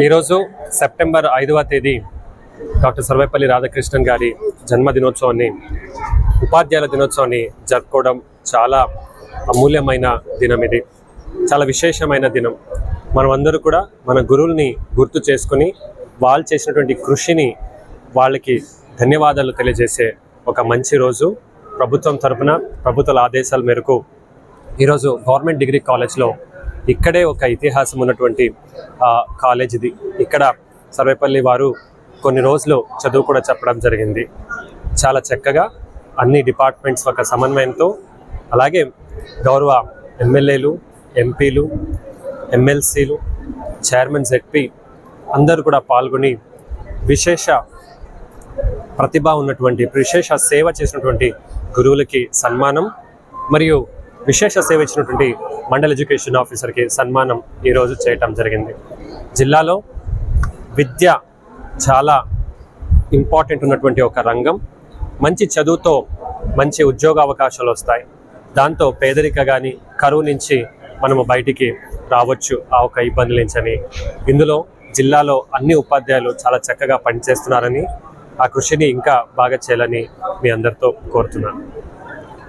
ఈరోజు సెప్టెంబర్ 5వ తేదీ డాక్టర్ సర్వేపల్లి రాధాకృష్ణన్ గారి జన్మదినోత్సవాన్ని, ఉపాధ్యాయుల దినోత్సవాన్ని జరుపుకోవడం చాలా అమూల్యమైన దినం. ఇది చాలా విశేషమైన దినం. మనమందరూ కూడా మన గురువుల్ని గుర్తు చేసుకుని వాళ్ళు చేసినటువంటి కృషిని వాళ్ళకి ధన్యవాదాలు తెలియజేసే ఒక మంచి రోజు. ప్రభుత్వం తరపున ప్రభుత్వాల ఆదేశాల మేరకు ఈరోజు గవర్నమెంట్ డిగ్రీ కాలేజ్లో ఇక్కడే ఒక ఇతిహాసం ఉన్నటువంటి కాలేజ్ ఇది. ఇక్కడ సర్వేపల్లి వారు కొన్ని రోజులు చదువు కూడా చెప్పడం జరిగింది. చాలా చక్కగా అన్ని డిపార్ట్మెంట్స్ ఒక సమన్వయంతో, అలాగే గౌరవ ఎమ్మెల్యేలు, ఎంపీలు, ఎమ్మెల్సీలు, చైర్మన్ జెడ్పీ అందరూ కూడా పాల్గొని విశేష ప్రతిభ ఉన్నటువంటి, విశేష సేవ చేసినటువంటి గురువులకి సన్మానం మరియు విశేష సేవ ఇచ్చినటువంటి మండల్ ఎడ్యుకేషన్ ఆఫీసర్కి సన్మానం ఈరోజు చేయటం జరిగింది. జిల్లాలో విద్య చాలా ఇంపార్టెంట్ ఉన్నటువంటి ఒక రంగం. మంచి చదువుతో మంచి ఉద్యోగ అవకాశాలు వస్తాయి. దాంతో పేదరిక కానీ కరువు నుంచి మనము బయటికి రావచ్చు ఆ ఒక ఇబ్బందుల నుంచని. ఇందులో జిల్లాలో అన్ని ఉపాధ్యాయులు చాలా చక్కగా పనిచేస్తున్నారని, ఆ కృషిని ఇంకా బాగా చేయాలని మీ అందరితో కోరుతున్నాను.